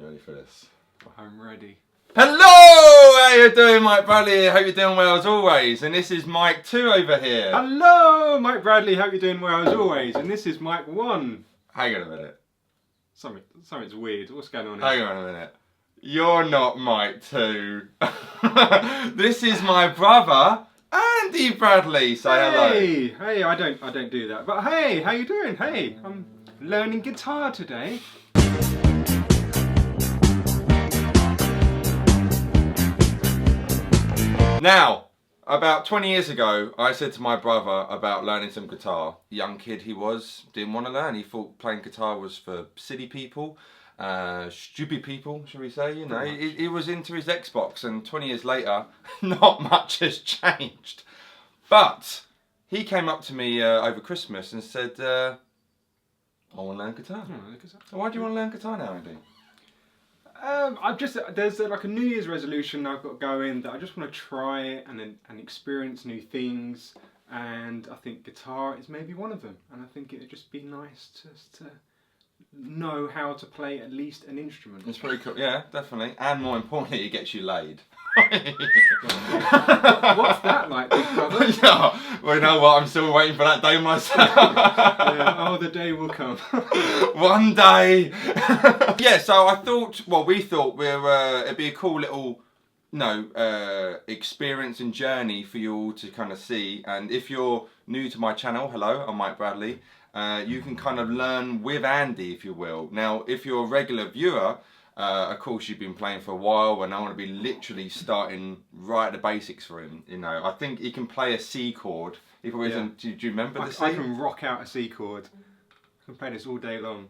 You ready for this? I'm ready. Hello! How you doing, Mike Bradley? Hope you're doing well as always. And this is Mike 2 over here. Hello, Mike Bradley. Hope you're doing well as always. And this is Mike 1. Hang on a minute. Something's weird. What's going on here? Hang on a minute. You're not Mike 2. This is my brother, Andy Bradley. Say hello. Hey, I don't do that. But hey, how you doing? Hey, I'm learning guitar today. Now, about 20 years ago, I said to my brother about learning some guitar. Young kid he was, didn't want to learn. He thought playing guitar was for silly people, stupid people, should we say? You know, he was into his Xbox, and 20 years later, not much has changed. But he came up to me over Christmas and said, I want to learn guitar. Why do you want to learn guitar now, Andy? There's like a New Year's resolution I've got going that I just want to try and experience new things, and I think guitar is maybe one of them. And I think it'd just be nice just to know how to play at least an instrument. It's pretty cool, yeah, definitely. And more importantly, it gets you laid. What's that like, big brother? Yeah, well, you know what? I'm still waiting for that day myself. Yeah, oh, the day will come. One day. Yeah, so I thought, we thought it'd be a cool little, experience and journey for you all to kind of see. And if you're new to my channel, hello, I'm Mike Bradley. You can kind of learn with Andy, if you will. Now, if you're a regular viewer, of course you've been playing for a while, and I want to be literally starting right at the basics for him. You know, I think he can play a C chord. He probably isn't. Do you remember the C? I can rock out a C chord. I can play this all day long.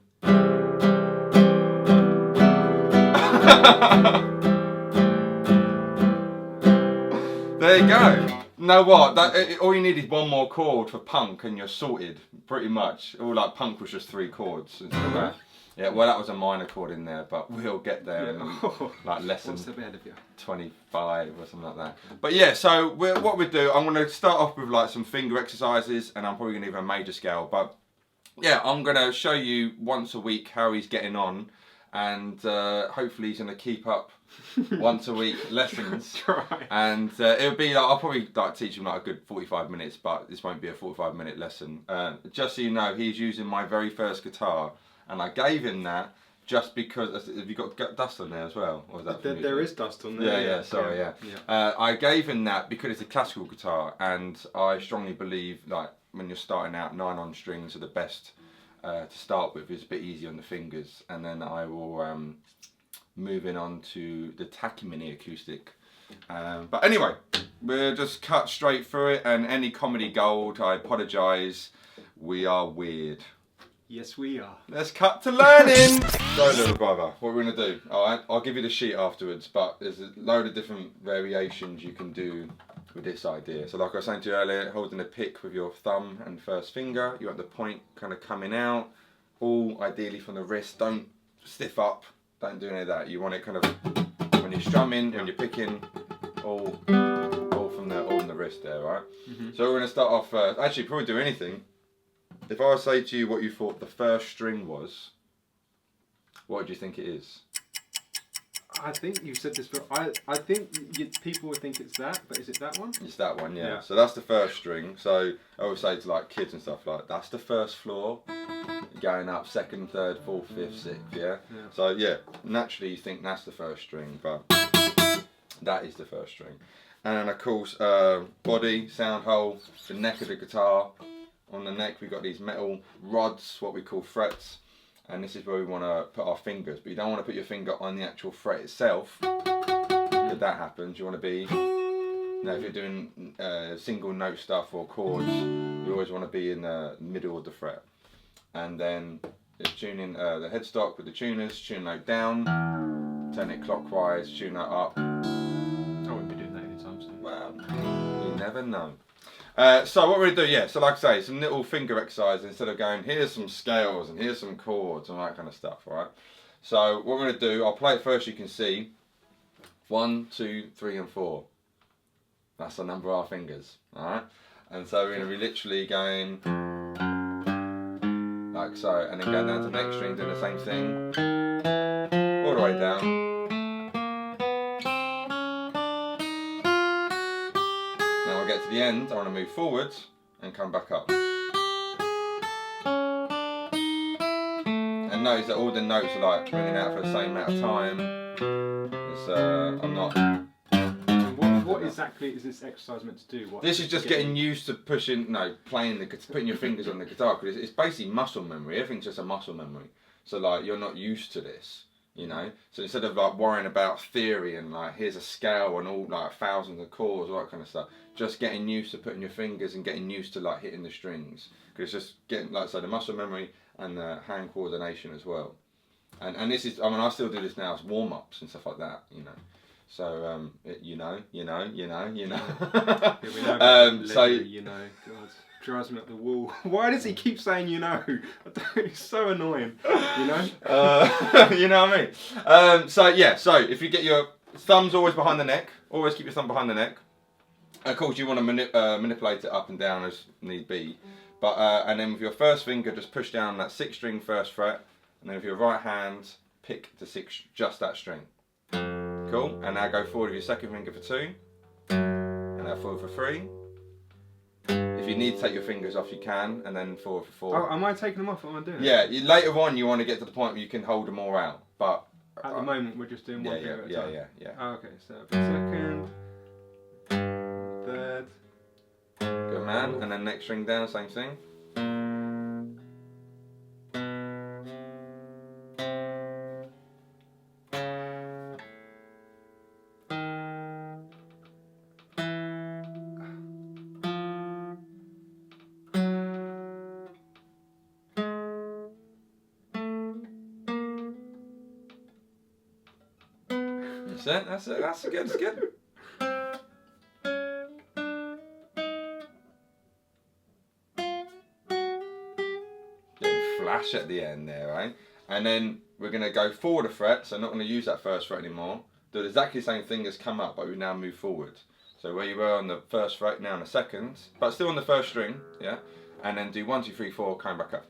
There you go. You know what? All you need is one more chord for punk, and you're sorted. Pretty much. All like punk was just 3 chords. Instead of that. Yeah, well, that was a minor chord in there, but we'll get there in like lesson 25 or something like that. But yeah, so what we do, I'm going to start off with like some finger exercises, and I'm probably going to do a major scale. But yeah, I'm going to show you once a week how he's getting on, and hopefully he's going to keep up once a week lessons. Try. And it'll be like, I'll probably like teach him like a good 45 minutes, but this won't be a 45-minute lesson. Just so you know, he's using my very first guitar. And I gave him that just because. Have you got dust on there as well? Or is that there is dust on there. Yeah, sorry, yeah. I gave him that because it's a classical guitar, and I strongly believe like when you're starting out, 9-on strings are the best to start with. It's a bit easier on the fingers, and then I will move in on to the Tacky Mini acoustic. But anyway, we'll just cut straight through it. And any comedy gold, I apologise. We are weird. Yes, we are. Let's cut to learning. So, little brother, what we're going to do, I'll give you the sheet afterwards, but there's a load of different variations you can do with this idea. So like I was saying to you earlier, holding a pick with your thumb and first finger, you want the point kind of coming out, all ideally from the wrist. Don't stiff up, don't do any of that. You want it kind of, when you're strumming, when you're picking, all from the wrist there, right? Mm-hmm. So we're going to start off, actually before we do anything, if I say to you what you thought the first string was, what do you think it is? I think you said this, but I think people would think it's that, but is it that one? It's that one, yeah. So that's the first string. So I always say to like kids and stuff like, that's the first floor, going up 2nd, 3rd, 4th, 5th, 6th, yeah? So yeah, naturally you think that's the first string, but that is the first string. And of course, body, sound hole, the neck of the guitar. On the neck we've got these metal rods, what we call frets, and this is where we want to put our fingers, but you don't want to put your finger on the actual fret itself, because that happens. You want to be, if you're doing single note stuff or chords, you always want to be in the middle of the fret. And then it's tuning the headstock with the tuners, tune note down, turn it clockwise, tune note up. I won't be doing that anytime soon. Well, you never know. So what we're going to do, so like I say, some little finger exercise instead of going, here's some scales and here's some chords and all that kind of stuff, alright? So what we're going to do, I'll play it first, you can see. 1, 2, 3 and 4. That's the number of our fingers, alright? And so we're going to be literally going like so, and then going down to the next string, doing the same thing. All the way down. to the end, I want to move forwards and come back up. And notice that all the notes are like ringing out for the same amount of time. It's, I'm not. What exactly is this exercise meant to do? This is just getting used to putting your fingers on the guitar, because it's basically muscle memory. Everything's just a muscle memory. So like you're not used to this, you know. So instead of like worrying about theory and like here's a scale and all like thousands of chords, all that kind of stuff, just getting used to putting your fingers and getting used to like hitting the strings, because it's just getting, like I say, the muscle memory and the hand coordination as well. And this is, I mean, I still do this now as warm ups and stuff like that, you know. So you know. Yeah, we know So you know, God, drives me up the wall. Why does he keep saying you know? It's so annoying. You know. You know what I mean. So yeah, so if you get your thumbs always behind the neck, always keep your thumb behind the neck. Of course, you want to manipulate it up and down as need be, but and then with your first finger, just push down that 6th string 1st fret, and then with your right hand, pick the 6th, just that string. Cool, and now go forward with your 2nd finger for 2, and now forward for 3. If you need to take your fingers off, you can, and then forward for 4. Oh, am I taking them off? Or am I doing it? Yeah, later on you want to get to the point where you can hold them all out, but at the moment we're just doing one finger at a time. Yeah. Oh, okay, so 2nd, 3rd. Good man, and then next string down, same thing. That's it. That's good. It's good. Getting flash at the end there, right? And then we're going to go forward a fret, so I'm not going to use that 1st fret anymore. Do exactly the same thing as come up, but we now move forward. So where you were on the 1st fret, now on the 2nd, but still on the 1st string, yeah? And then do 1, 2, 3, 4, coming back up.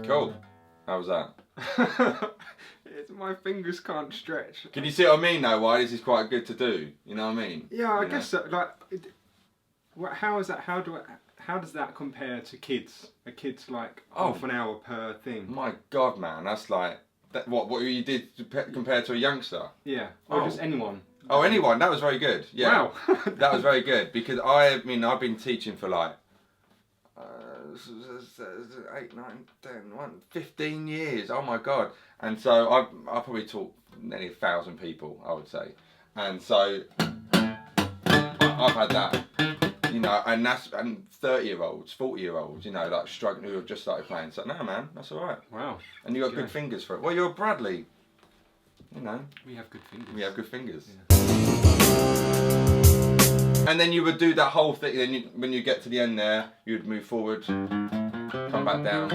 Cool. How was that? My fingers can't stretch. Can you see what I mean though? Why this is quite good to do? You know what I mean? Yeah, I guess so. Like, how is that? How does that compare to kids? A kid's like half an hour per thing. My God, man, that's like what you did compared to a youngster. Yeah, or just anyone. Oh, anyone. That was very good. Yeah. Wow. That was very good, because I've been teaching for like 8, 9, 10, 15 years. Oh my God. And so I probably taught nearly 1,000 people, I would say. And so I've had that, you know, and 30-year-olds, 40-year-olds, you know, like struggling, who have just started playing. So no, man, that's all right. Wow. And you got good fingers for it. Well, you're Bradley. You know. We have good fingers. We have good fingers. Yeah. And then you would do that whole thing. Then when you get to the end there, you'd move forward, come back down.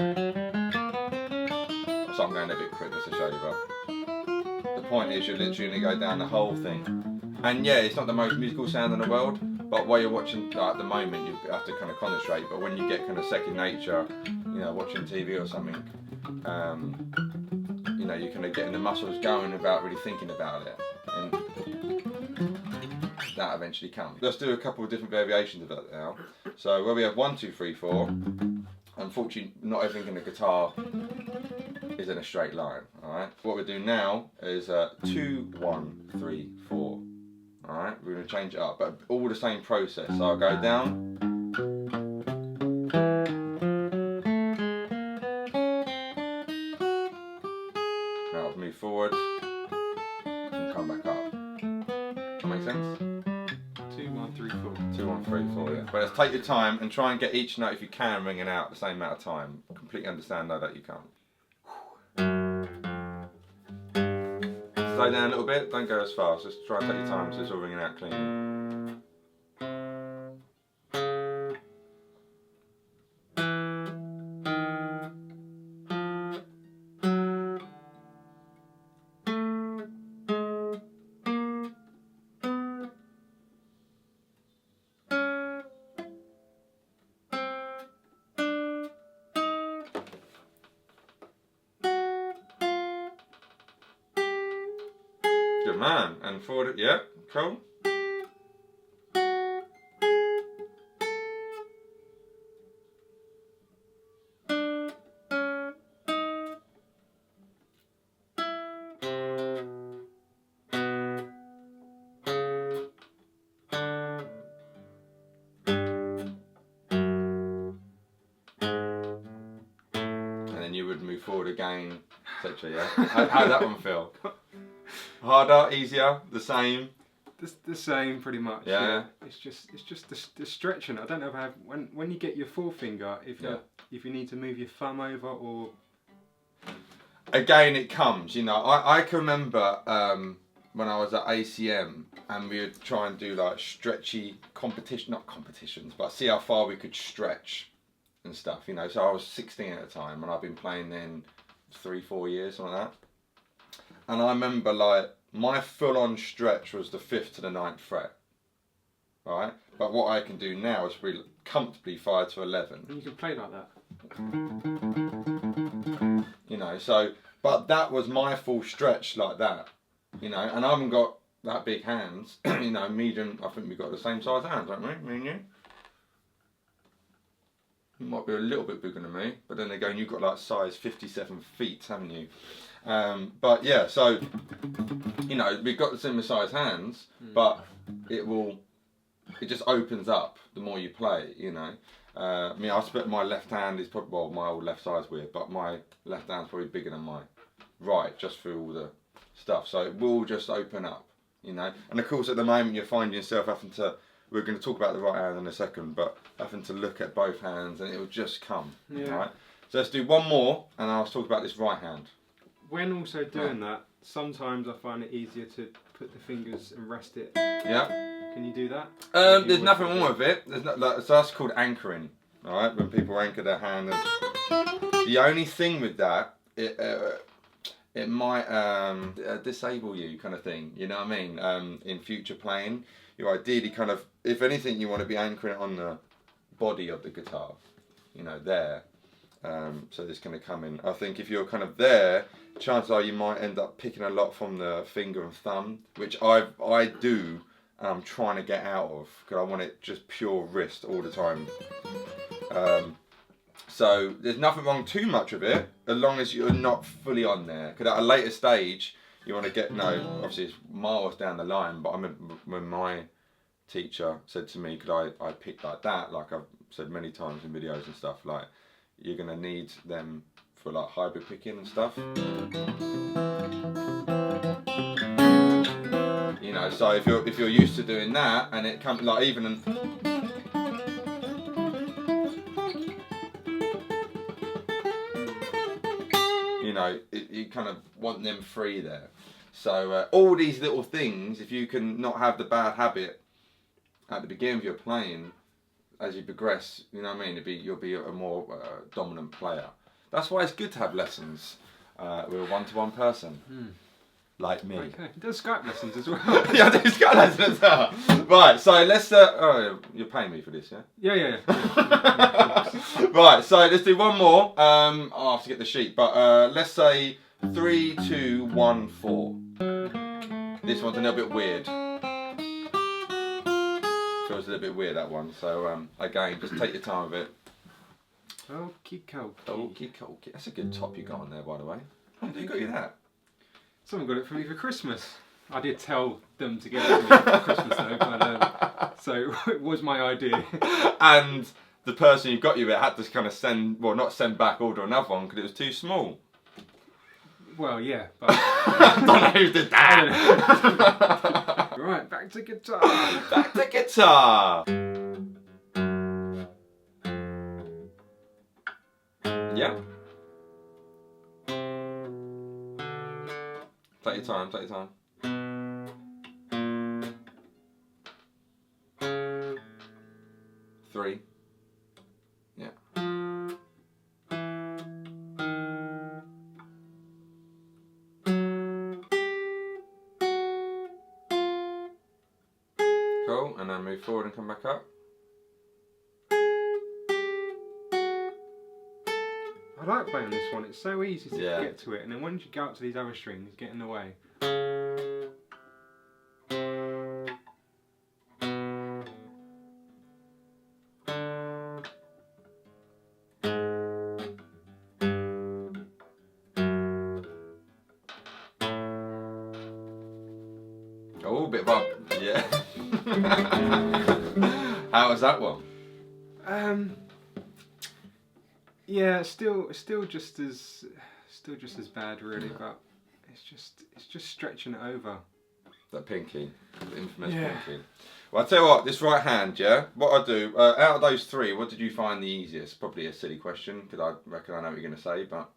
So I'm going a bit quick just to show you, but the point is you're literally going to go down the whole thing. And yeah, it's not the most musical sound in the world, but while you're watching, like, at the moment, you have to kind of concentrate. But when you get kind of second nature, you know, watching TV or something, you know, you're kind of getting the muscles going without really thinking about it. And that eventually comes. Let's do a couple of different variations of that now. So where we have 1, 2, 3, 4. Unfortunately, not everything in the guitar is in a straight line. All right. What we do now is 2, 1, 3, 4. All right. We're going to change it up, but all the same process. So I'll go down. Now I'll move forward and come back up. That make sense? 2, 1, 3, 4. 2, 1, 3, 4, yeah. But let's take your time and try and get each note, if you can, ringing out the same amount of time. Completely understand though that you can't. So slow down a little bit. Don't go as fast. Just try and take your time so it's all ringing out clean. Good man. And forward. Yeah, cool. You would move forward again, etc. Yeah. How'd that one feel? Harder, easier, the same? The same, pretty much. Yeah. It's just the stretching. I don't know if I have when you get your forefinger, if you need to move your thumb over or. Again, it comes. You know, I can remember when I was at ACM and we would try and do like stretchy not competitions, but see how far we could stretch. And stuff, you know. So I was 16 at the time, and I've been playing then 3-4 years, something like that. And I remember like my full-on stretch was the 5th to the 9th fret, right? But what I can do now is really comfortably 5 to 11. And you can play like that. You know, so but that was my full stretch like that, you know. And I haven't got that big hands, you know. Medium. I think we've got the same size hands, haven't we? Me and you. You might be a little bit bigger than me, but then again, you've got like size 57 feet, haven't you? But yeah, so you know, we've got the similar size hands, but it just opens up the more you play, you know. I mean, I split my left hand is probably, well, my old left side's weird, but my left hand's probably bigger than my right, just through all the stuff. So it will just open up, you know. And of course, at the moment, you're finding yourself having to. We're going to talk about the right hand in a second, but having to look at both hands and it will just come. Yeah. Right? So let's do one more and I'll talk about this right hand. When also doing that, sometimes I find it easier to put the fingers and rest it. Yeah. Can you do that? There's nothing wrong with it. There's not, like, so that's called anchoring. Alright, when people anchor their hand. And the only thing with that, it might disable you kind of thing, you know what I mean, in future playing. You ideally kind of, if anything, you want to be anchoring it on the body of the guitar, you know, there. So this going to come in. I think if you're kind of there, chances are you might end up picking a lot from the finger and thumb, which I do, and I'm trying to get out of, because I want it just pure wrist all the time. So there's nothing wrong too much of it, as long as you're not fully on there. Because at a later stage, you want to get, no, obviously it's miles down the line, but I remember when my teacher said to me, could I pick like that, like I've said many times in videos and stuff, like you're going to need them for like hybrid picking and stuff. You know, so if you're used to doing that, and it comes like even you know, you kind of want them free there. So all these little things, if you can not have the bad habit at the beginning of your playing, as you progress, you know what I mean, you'll be a more dominant player. That's why it's good to have lessons with a one-to-one person. Like me. Okay, he does Skype lessons as well. Yeah, I do Skype lessons as well. Right, so let's... oh, you're paying me for this, yeah? Yeah. Right, so let's do one more. I'll have to get the sheet, but let's say 3, 2, 1, 4. This one's a little bit weird. Feels a little bit weird, that one. So, again, just take your time with it. Okie dokie. Okie dokie. That's a good top you got on there, by the way. Who got you that? Someone got it for me for Christmas. I did tell them to get it for me for Christmas though, but, so it was my idea. And the person who got you it had to kind of not send back, order another one because it was too small. Well, yeah, but... I don't know who did that. Right, back to guitar. Back to guitar. Yeah. Take your time, take your time. 3. Yeah. Cool, and then move forward and come back up. I like playing this one. It's so easy to Yeah. get to it, and then once you go up to these other strings, get in the way. Oh, bit of a yeah. How was that one? Yeah, still just as bad really, but it's just stretching it over. That pinky, the infamous Yeah. pinky. Well, I'll tell you what, this right hand, yeah, what I do, out of those 3, what did you find the easiest? Probably a silly question, because I reckon I know what you're going to say, but...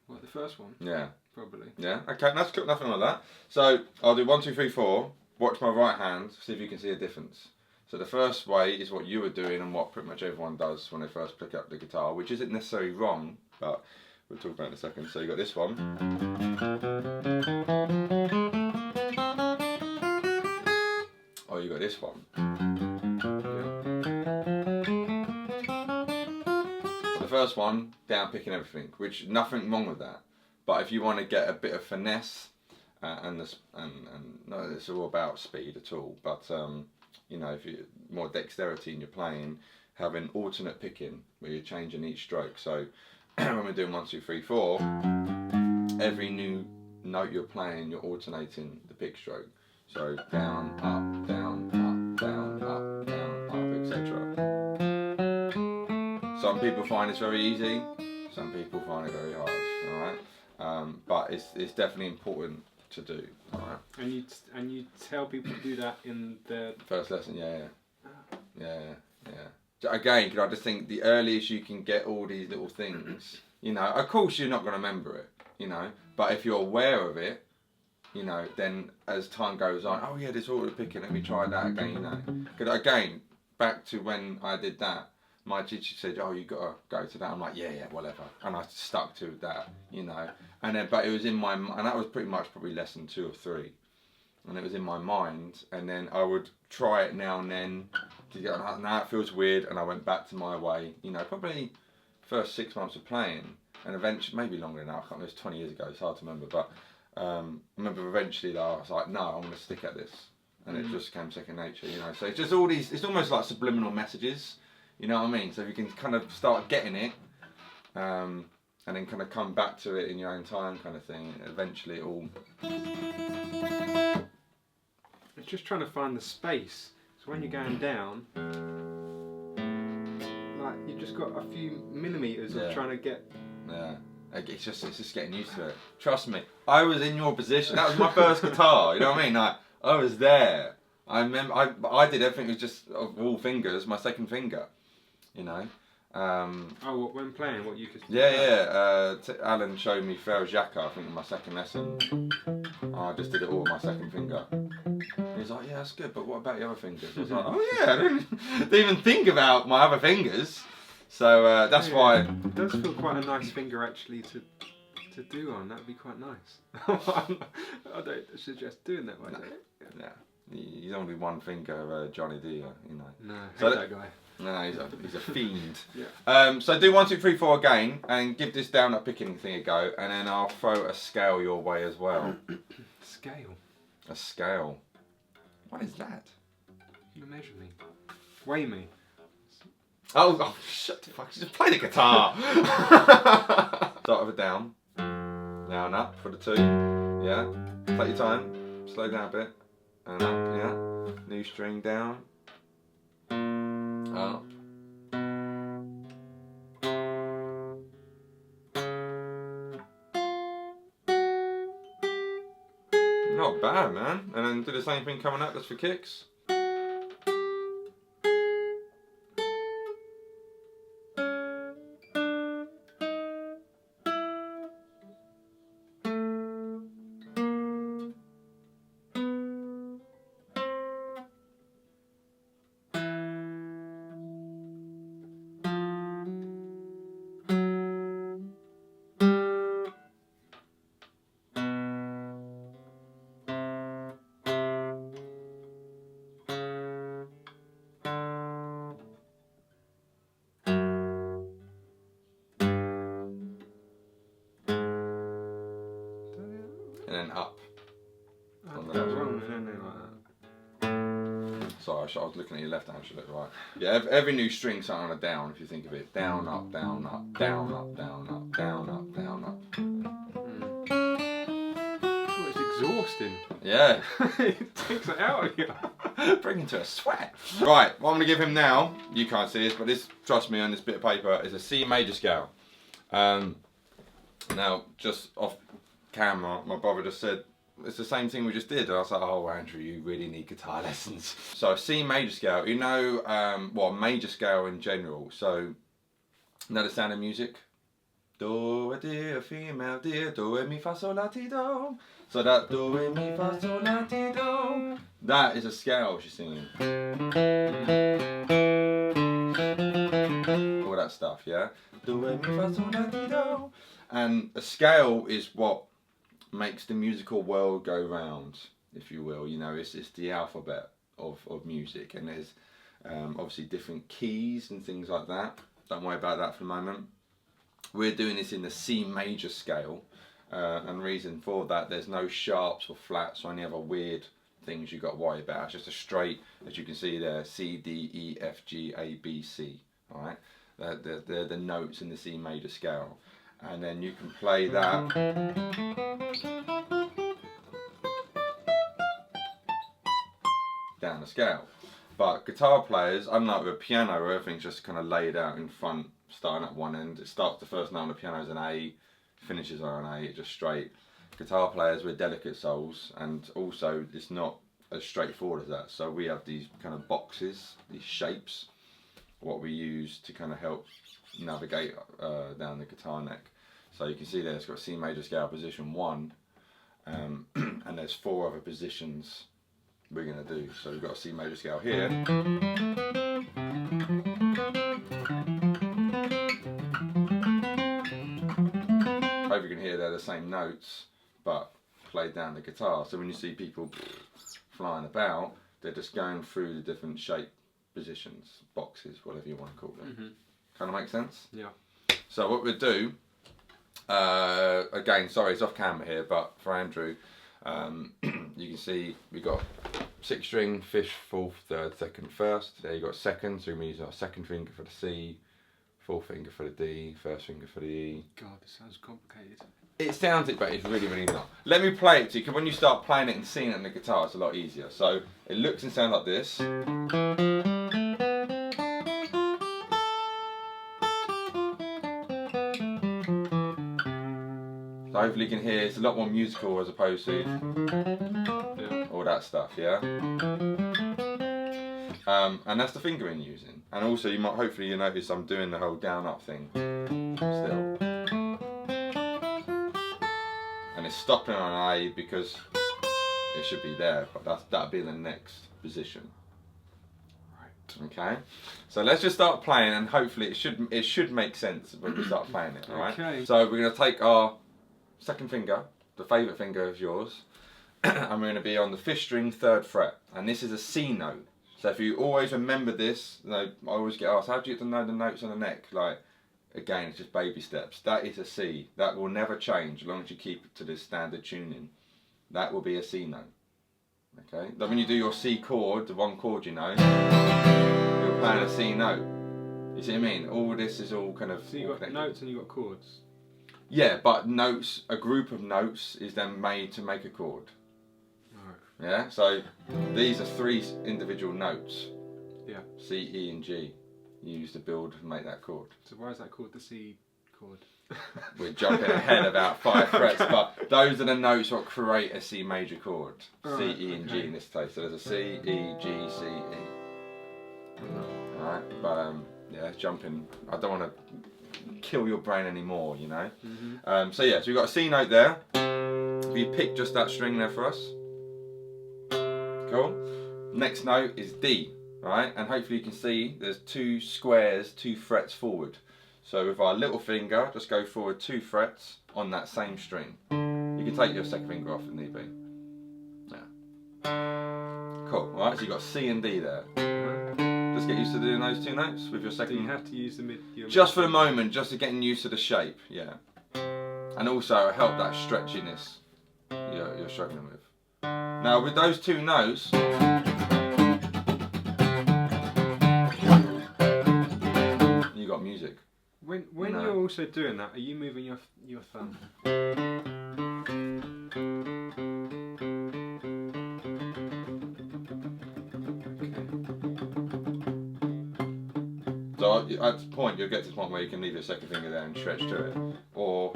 What, the first one? Yeah. Probably. Yeah, okay, that's cool, nothing like that. So, I'll do 1, 2, 3, 4, watch my right hand, see if you can see a difference. So the first way is what you were doing and what pretty much everyone does when they first pick up the guitar, which isn't necessarily wrong, but we'll talk about it in a second. So you got this one. Oh, you got this one. So the first one, down picking everything, which nothing wrong with that. But if you want to get a bit of finesse, and no, it's all about speed at all, but you know, if you more dexterity in your playing, having alternate picking where you're changing each stroke. So when we're doing 1, 2, 3, 4, every new note you're playing, you're alternating the pick stroke. So down, up, down, up, down, up, down, up, etc. Some people find it's very easy. Some people find it very hard. All right, but it's definitely important to do. All right. And you tell people to do that in the First lesson, yeah. Again, I just think the earliest you can get all these little things, you know, of course you're not going to remember it, you know, but if you're aware of it, you know, then as time goes on, oh yeah, this auto picking, let me try that again, you know. Because again, back to when I did that, my teacher said, oh, you got to go to that. I'm like, yeah, whatever. And I stuck to that, you know. And then, but it was in my, and that was pretty much probably lesson 2 or 3. And it was in my mind, and then I would try it now and then to go, now it feels weird, and I went back to my way, you know, probably first 6 months of playing, and eventually, maybe longer than that, I can't remember, it was 20 years ago, it's hard to remember, but I remember eventually though, I was like, no, I'm going to stick at this, and it just came second nature, you know, so it's just all these, it's almost like subliminal messages, you know what I mean, so if you can kind of start getting it, and then kind of come back to it in your own time kind of thing, eventually it all... It's just trying to find the space. So when you're going down, like you've just got a few millimeters of trying to get. Yeah, it's just getting used to it. Trust me, I was in your position. That was my first guitar. You know what I mean? Like I was there. I remember. I did everything. It was just of all fingers, my second finger. You know. What, when playing, what you could... Yeah. Alan showed me Frere Jacques, I think, in my second lesson. I just did it all with my second finger. He's like, yeah, that's good, but what about your other fingers? I was like, oh yeah, I didn't even think about my other fingers. So that's why... It does feel quite a nice finger actually to do on. That would be quite nice. I don't suggest doing that way. Yeah. You don't want to be one finger Johnny, do you? You know. No, so that guy. No, he's a fiend. Yeah. So do 1, 2, 3, 4 again, and give this down up picking thing a go, and then I'll throw a scale your way as well. Scale? A scale. What is that? You measure me. Weigh me. Oh, shut the fuck, just play the guitar! Start with a down. Down, up for the 2. Yeah. Take your time. Slow down a bit. And up, yeah. New string down. Up. Not bad, man. And then do the same thing coming up, just for kicks. and then up. On the That was left. wrong, isn't it? Like that. Sorry, I was looking at your left hand, should look right. Yeah, every new string's on a down, if you think of it. Down, up, down, up, down, up, down, up, down, up, down, up. Oh, it's exhausting. Yeah. It takes it out of you. Bringing to a sweat. Right, what I'm going to give him now, you can't see this, but this, trust me, on this bit of paper, is a C major scale. Now, just off camera, my brother just said, it's the same thing we just did. And I was like, oh, Andrew, you really need guitar lessons. So C major scale, you know, well, major scale in general. So, you know the Sound of Music? Do, a dear, female dear, do, re, mi, fa, sol, la, ti, do. So that do, re, mi, fa, sol, la, ti, do. That is a scale she's singing. All that stuff, yeah? Do, re, mi, fa, sol, la, ti, do. And a scale is what makes the musical world go round, if you will. You know, it's the alphabet of music, and there's obviously different keys and things like that. Don't worry about that for the moment. We're doing this in the C major scale, and reason for that, there's no sharps or flats or any other weird things you've got to worry about. It's just a straight, as you can see there, C, D, E, F, G, A, B, C. All right, they're the notes in the C major scale. And then you can play that down the scale. But guitar players, unlike with a piano where everything's just kind of laid out in front, starting at one end, it starts the first note on the piano as an A, finishes on an A, it's just straight. Guitar players, we're delicate souls, and also it's not as straightforward as that. So we have these kind of boxes, these shapes, what we use to kind of help navigate down the guitar neck. So you can see there it's got C major scale position 1, and there's 4 other positions we're going to do. So we've got a C major scale here. Hope you can hear they're the same notes, but played down the guitar. So when you see people flying about, they're just going through the different shape positions, boxes, whatever you want to call them. Kind of make sense? Yeah. So what we'll do, again, sorry, it's off camera here, but for Andrew, you can see we've got 6 string, 5th, 4th, 3rd, 2nd, 1st. There you've got 2nd, so we use our 2nd finger for the C, 4th finger for the D, 1st finger for the E. God, this sounds complicated. It sounds it, but it's really, really not. Let me play it to you, because when you start playing it and seeing it on the guitar, it's a lot easier. So it looks and sounds like this. So hopefully you can hear it's a lot more musical as opposed to all that stuff, yeah? And that's the fingering using. And also you might, hopefully you notice I'm doing the whole down up thing still. And it's stopping on A because it should be there, but that'll be in the next position. Right. Okay. So let's just start playing, and hopefully it should make sense when we start playing it, alright? Okay. So we're gonna take our 2nd finger, the favourite finger of yours, and we're going to be on the 5th string, 3rd fret, and this is a C note. So if you always remember this, you know, I always get asked, how do you get to know the notes on the neck? Like, again, it's just baby steps. That is a C. That will never change as long as you keep it to this standard tuning. That will be a C note. Okay? Then when you do your C chord, the one chord you know, you're playing a C note. You see what I mean? All this is all kind of... So you've got notes and you've got chords. Yeah, but notes, a group of notes is then made to make a chord. Right. Yeah, so these are 3 individual notes. Yeah. C, E and G. You use to build and make that chord. So why is that called the C chord? We're jumping ahead about 5 frets, but those are the notes that create a C major chord. C, E and G in this case. So there's a C, E, G, C, E. Alright, but yeah, it's jumping. I don't want to kill your brain anymore, you know. So yeah, so we've got a C note there. If you pick just that string there for us. Cool. Next note is D, right? And hopefully you can see there's 2 squares, 2 frets forward. So with our little finger, just go forward 2 frets on that same string. You can take your 2nd finger off if need be. Yeah. Cool. Alright, so you've got C and D there. Just get used to doing those 2 notes with your 2nd. Do you have to use the mid? Just for the moment, just to getting used to the shape, yeah. And also help that stretchiness you're struggling with. Now with those two notes, you got music. When you're also doing that, are you moving your thumb? So at the point, you'll get to the point where you can leave your second finger there and stretch to it, or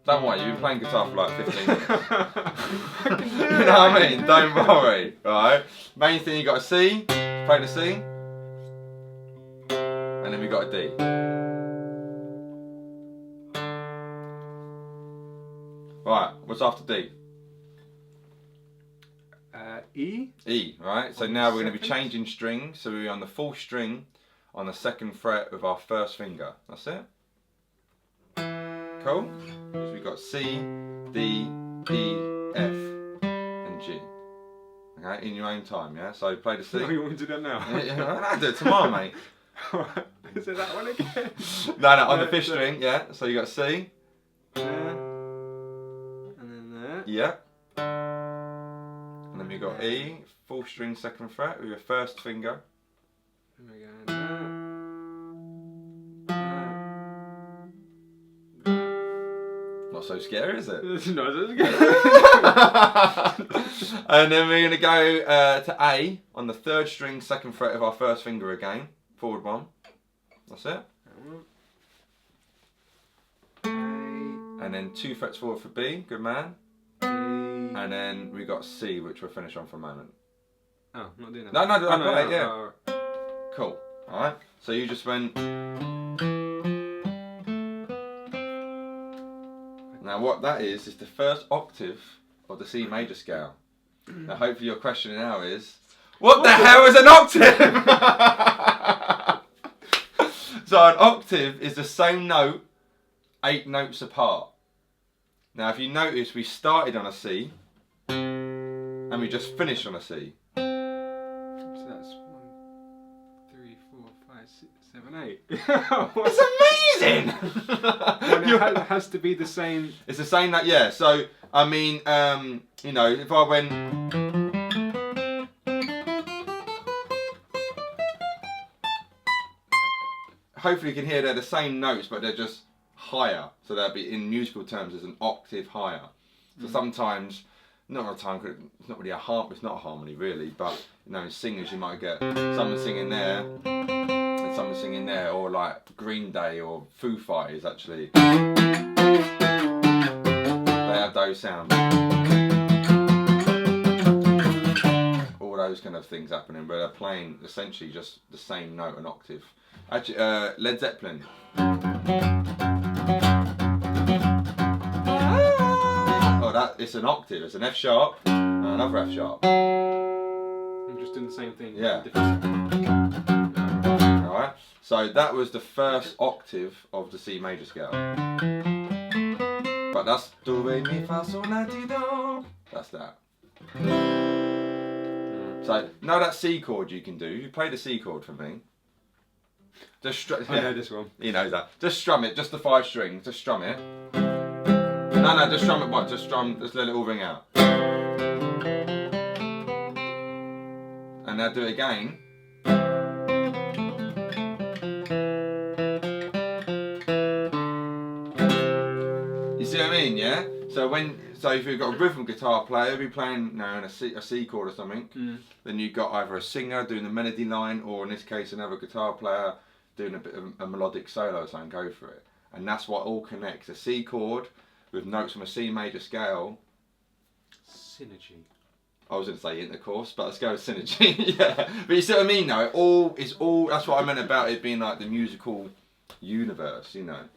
don't worry, you've been playing guitar for like 15 minutes. You know what I mean? Don't worry, right? Main thing, you got a C, play the C, and then we got a D. Right, what's after D? E. E, right? So now we're going to be changing strings. So we're on the fourth string on the second fret with our first finger. That's it. Cool? So we've got C, D, E, F, and G. Okay, in your own time, yeah? So play the C. No, you want me to do that now? I'll do it tomorrow, mate. Is it that one again? No, on the fifth string, yeah. So you got C. There. And then there. Yeah. And then we got E, fourth string, second fret with your first finger. And we're going there. Not so scary, is it? No, that's good. And then we're going to go to A on the third string, second fret of our first finger again. Forward one. That's it. And then 2 frets forward for B. Good man. B. And then we got C, which we'll finish on for a moment. Oh, not doing that. No, no, yeah. oh, Cool. Alright. So you just went. Now what that is the first octave of the C major scale. Now hopefully your question now is, what the hell is an octave? So an octave is the same note 8 notes apart. Now if you notice, we started on a C and we just finished on a C. So that's 1, 3, 4, 5, 6, 7, 8. It's amazing! Well, it has to be the same. It's the same note, yeah. So I mean, you know, if I went. Hopefully you can hear they're the same notes, but they're just higher. So they'll be, in musical terms, as an octave higher. So sometimes, not all the time, 'cause it's not really it's not a harmony really, but you know, in singers you might get someone singing there and someone singing there, or like Green Day or Foo Fighters actually. They have those sounds. All those kind of things happening, where they're playing essentially just the same note, an octave. Actually, Led Zeppelin. Oh, it's an octave. It's an F sharp and another F sharp. I'm just doing the same thing. Yeah. Alright. So that was the first octave of the C major scale. But that's do re mi fa sol la ti do. That's that. So now that C chord you can do. You play the C chord for me. Just I know this one. He knows that. Just strum it, just the 5 strings, just strum it. No, just strum it once, just let it all ring out. And now do it again. You see what I mean, yeah? So if you've got a rhythm guitar player, you'll be playing, you know, in a C chord or something. Then you've got either a singer doing the melody line, or in this case another guitar player doing a bit of a melodic solo or something. Go for it. And that's what all connects. A C chord with notes from a C major scale. Synergy. I was going to say intercourse, but let's go with synergy. Yeah, but you see what I mean, though. It's all. That's what I meant about it being like the musical universe. You know,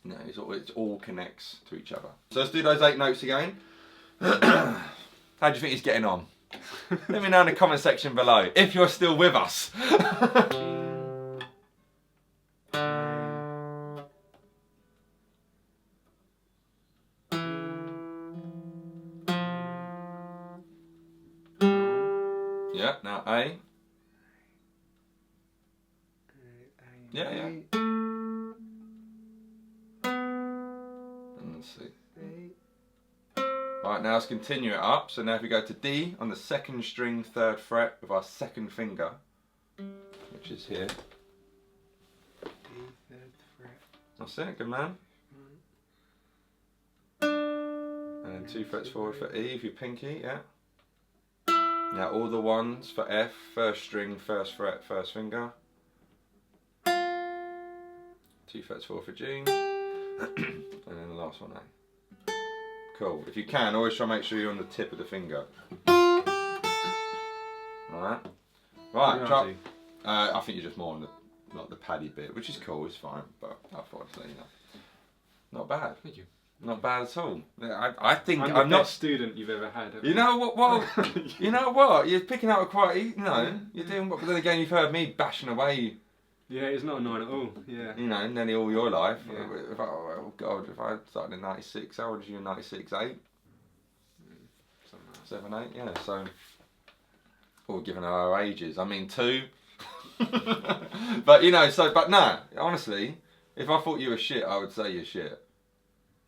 it all connects to each other. So let's do those 8 notes again. How do you think he's getting on? Let me know in the comment section below if you're still with us. Yeah, now A. Yeah, yeah. And let's see. Right, now let's continue it up. So now if we go to D on the 2nd string, 3rd fret with our 2nd finger, which is here. D, 3rd fret. That's it, good man. And then 2 frets forward for E if you pinky, yeah. Now all the ones for F, 1st string, 1st fret, 1st finger. 2 frets forward for G. And then the last one A. Cool. If you can, always try to make sure you're on the tip of the finger. Alright. Right, try. I think you're just more on the like the paddy bit, which is cool, it's fine, but I thought I'd let you know. Not bad. Thank you. Not bad at all. I think I'm the best student you've ever had. You know what? Well, you know what? You're picking up quite. You know, you're doing. But then again, you've heard me bashing away. Yeah, it's not annoying at all. Yeah. You know, nearly all your life. Yeah. Oh God, if I started in '96, how old was you in '96? 8, 7, 8. Yeah. So, all given our ages. I mean, 2. But you know, but no. Honestly, if I thought you were shit, I would say you're shit.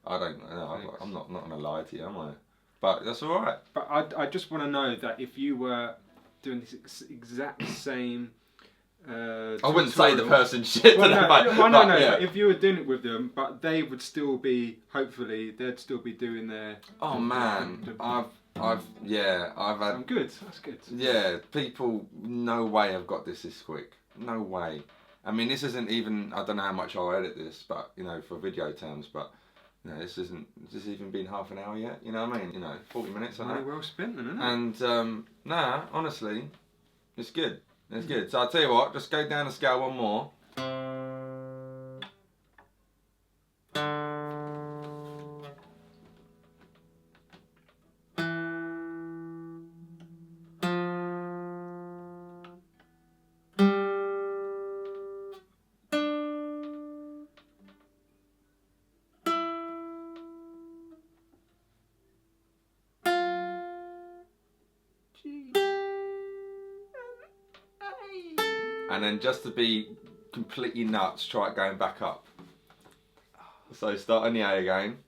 I don't know. I'm not gonna lie to you, am I? But that's all right. But I just want to know that if you were doing this exact same. I wouldn't say the person shit. Well, no, yeah. But if you were doing it with them, but they would still be. Hopefully, they'd still be doing their. Oh man, I've had. I'm good. That's good. Yeah, people. No way I've got this quick. No way. I mean, this isn't even. I don't know how much I'll edit this, but you know, for video terms, but. You know, this even been half an hour yet? You know what I mean? You know, 40 minutes. Money well spent, then, isn't it? And nah, honestly, it's good. It's good. So I'll tell you what, just go down the scale one more. And then just to be completely nuts, try it going back up. So start on the A again.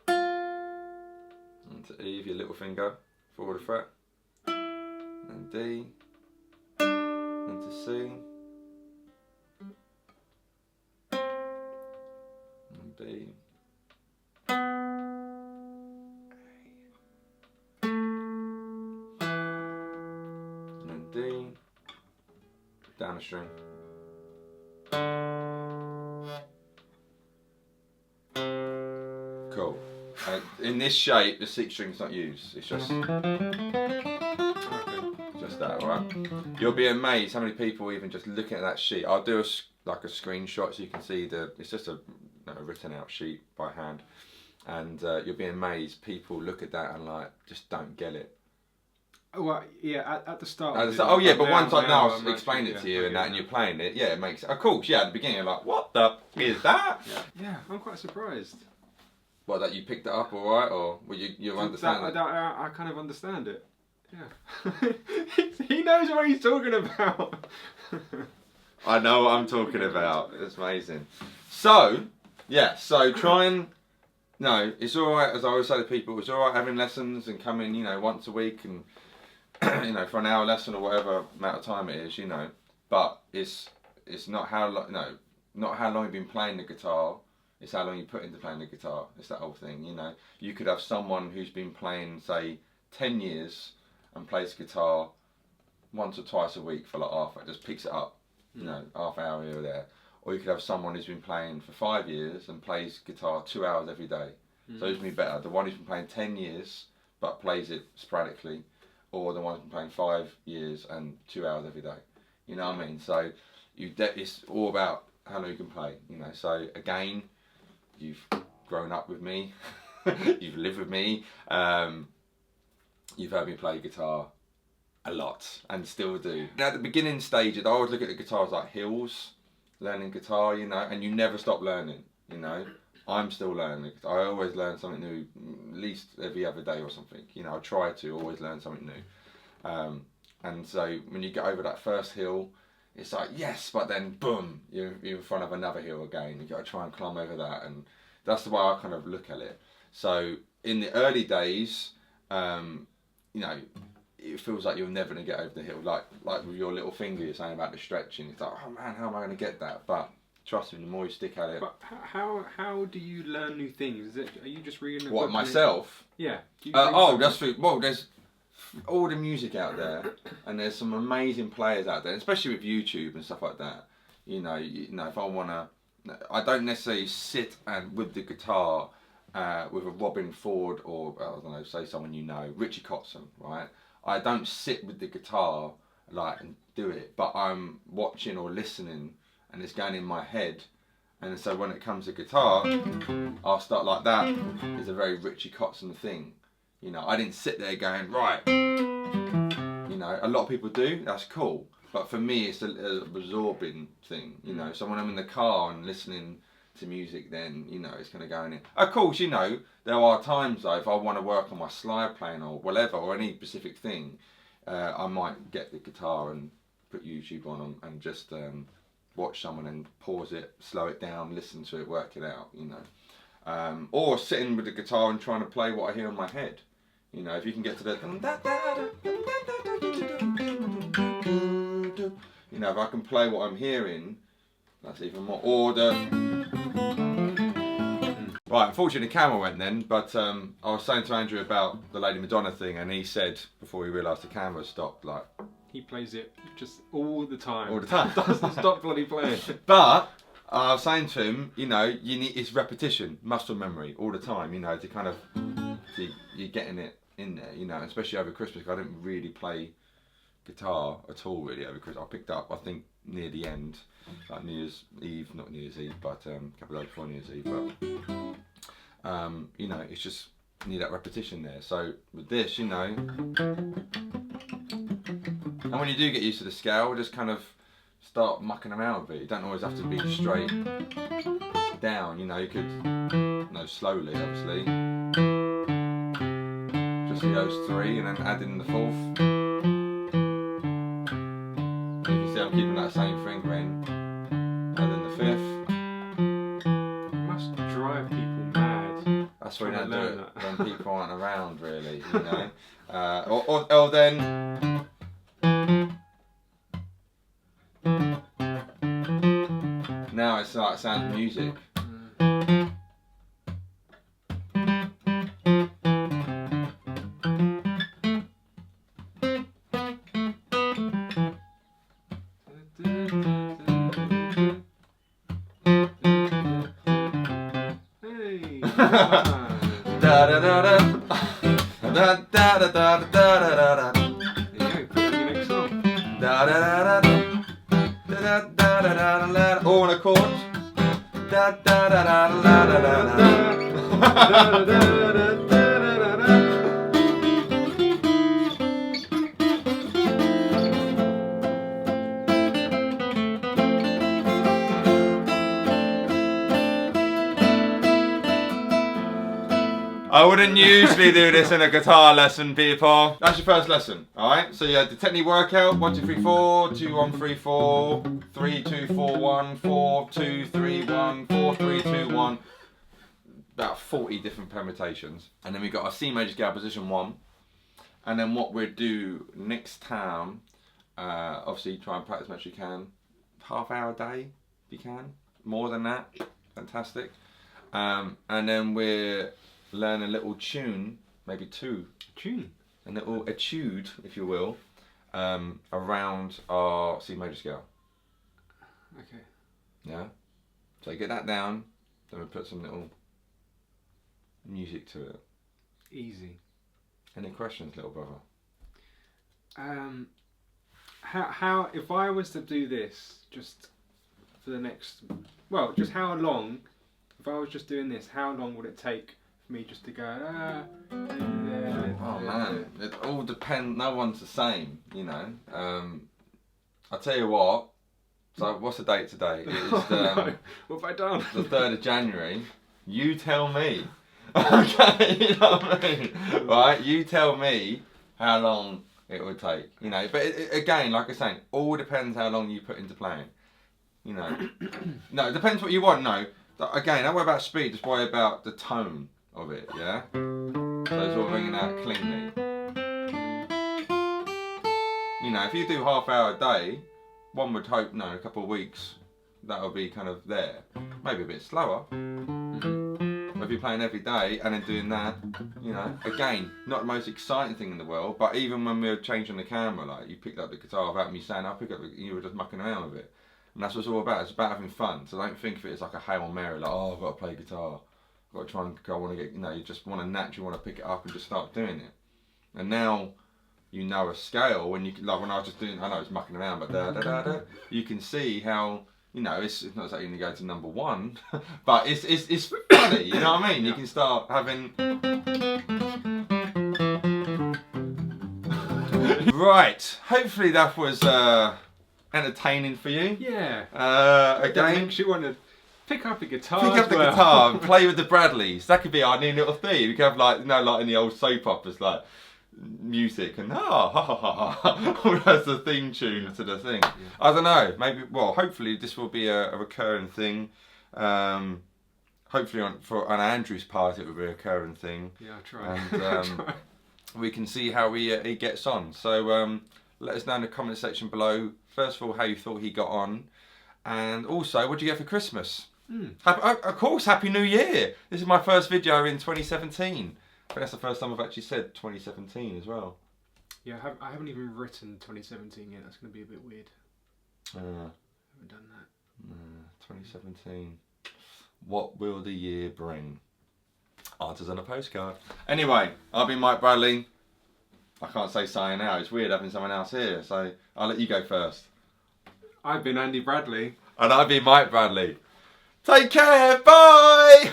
And to E with your little finger, forward a fret. And D. And to C. And B. D, down a string. Cool. In this shape, the 6th string's not used. It's just that, alright? You'll be amazed how many people even just looking at that sheet. I'll do a screenshot so you can see it's just a written out sheet by hand, and you'll be amazed. People look at that and like just don't get it. Well, yeah, at the start. Oh yeah, but once I now explain it to you and you're playing it, yeah, it makes. Of course, yeah. At the beginning, you're like, "What the is that?" Yeah, I'm quite surprised. What, that you picked it up all right, or well, you understand it? I kind of understand it. Yeah, he knows what he's talking about. I know what I'm talking about. It's amazing. So yeah, so try and. No, it's all right. As I always say to people, it's all right having lessons and coming, you know, once a week and. You know, for an hour lesson or whatever amount of time it is, you know, but it's not how long, not how long you've been playing the guitar. It's how long you put into playing the guitar. It's that whole thing, you know. You could have someone who's been playing, say, 10 years and plays guitar once or twice a week for like half, just picks it up, you know, half hour here or there. Or you could have someone who's been playing for 5 years and plays guitar 2 hours every day. So who's going to be better? The one who's been playing 10 years but plays it sporadically, or the one who's been playing 5 years and 2 hours every day. You know what I mean? So it's all about how long you can play, you know. So again, you've grown up with me, you've lived with me, you've heard me play guitar a lot and still do. Now, at the beginning stages, I always look at the guitars like hills, learning guitar, you know, and you never stop learning, you know. I'm still learning. I always learn something new, at least every other day or something. You know, I try to always learn something new. And so when you get over that first hill, it's like, yes, but then boom, you're in front of another hill again. You've got to try and climb over that. And that's the way I kind of look at it. So in the early days, you know, it feels like you're never going to get over the hill. Like with your little finger, you're saying about the stretching. It's like, oh man, how am I going to get that? But trust me, the more you stick at it. But how do you learn new things? Are you just reading a What, book myself? Yeah. That's food. Well, there's all the music out there, and there's some amazing players out there, especially with YouTube and stuff like that. You know, if I wanna, I don't necessarily sit and with the guitar with a Robin Ford or I don't know, say someone you know, Richie Kotzen, right? I don't sit with the guitar like and do it, but I'm watching or listening, and it's going in my head. And so when it comes to guitar, I'll start like that. It's a very Richie Kotzen thing. You know, I didn't sit there going, right. You know, a lot of people do, that's cool. But for me, it's a absorbing thing. You know, so when I'm in the car and listening to music, then, you know, it's going to go in it. Of course, you know, there are times though, if I want to work on my slide playing or whatever, or any specific thing, I might get the guitar and put YouTube on and just watch someone and pause it, slow it down, listen to it, work it out, you know. Or sitting with the guitar and trying to play what I hear in my head. You know, if you can get to the... You know, if I can play what I'm hearing, that's even more... Or the... Right, unfortunately the camera went then, but I was saying to Andrew about the Lady Madonna thing, and he said, before he realised the camera stopped, like... He plays it just all the time. All the time. Doesn't stop bloody playing. But I was saying to him, you know, it's repetition, muscle memory, all the time. You know, to kind of you're getting it in there. You know, especially over Christmas. 'Cause I didn't really play guitar at all really over Christmas. I picked up, I think, near the end, like New Year's Eve, not New Year's Eve, but a couple of days before New Year's Eve. But you know, it's just you need that repetition there. So with this, you know. And when you do get used to the scale, just kind of start mucking around with it. You don't always have to be straight down, you know, you could, slowly obviously. Just see those three and then add in the fourth. You can see I'm keeping that same finger in. And then the fifth. It must drive people mad. That's why you don't do it when people aren't around really, you know. Or then... Now it's like sound of music. Hey! Da da da da da da da da da da da. There you go, put that in your next song. Da da da da da da da da da da. All on a chord. Da da da da da da da da. I wouldn't usually do this in a guitar lesson, people. That's your first lesson, alright? So you had the technique workout, 1, 2, 3, 4, 2, 1, 3, 4, 3, 2, 4, 1, 4, 2, 3, 1, 4, 3, 2, 1. About 40 different permutations. And then we got our C major scale position 1. And then what we'll do next time, obviously try and practice as much as you can. Half hour a day, if you can. More than that, fantastic. And then we're learn a little tune, maybe 2. Tune? A little etude, if you will, around our C major scale. Okay. Yeah? So get that down, then we put some little music to it. Easy. Any questions, little brother? How if I was to do this just for the next, well, just how long, if I was just doing this, how long would it take for me just to go, Oh man, it all depends, no one's the same, you know. I'll tell you what, so what's the date today? It's Oh, no. What have I done? the 3rd of January. You tell me. Okay, you know what I mean? Right, you tell me how long it would take. You know, but again, like I was saying, all depends how long you put into playing. You know, no, it depends what you want. No, again, don't worry about speed. Just worry about the tone of it. Yeah. So sort of ringing out cleanly. You know, if you do half hour a day, one would hope, no, a couple of weeks, that'll be kind of there. Maybe a bit slower. But if you're playing every day and then doing that, you know, again, not the most exciting thing in the world, but even when we were changing the camera, like, you picked up the guitar without me saying, I'll pick up you were just mucking around with it. And that's what it's all about. It's about having fun. So don't think of it as like a Hail Mary, like, oh, I've got to play guitar. I've got to try and go, I want to get, you know, you just want to naturally want to pick it up and just start doing it. And now you know a scale when you can, like when I was just doing, I know it's mucking around, but da da da da, you can see how, you know, it's not saying you're going to go to number one, but it's funny, you know what I mean? You can start having. Right, hopefully that was entertaining for you. Yeah. Again, makes you want to pick up a guitar. pick up the guitar and play with the Bradleys. That could be our new little theme. We could have like, you know, like in the old soap operas, like music and that's the theme tune to the thing. I don't know, maybe, well, hopefully this will be a recurring thing. Hopefully on Andrew's part it will be a recurring thing. Yeah, I'll try. And we can see how he gets on. So let us know in the comment section below, first of all, how you thought he got on, and also what did you get for Christmas? Of course, Happy New Year. This is my first video in 2017. I think that's the first time I've actually said 2017 as well. Yeah, I haven't even written 2017 yet. That's going to be a bit weird. I haven't done that. 2017. What will the year bring? Answers on a postcard. Anyway, I've been Mike Bradley. I can't say sign out. It's weird having someone else here, so I'll let you go first. I've been Andy Bradley. And I've been Mike Bradley. Take care. Bye.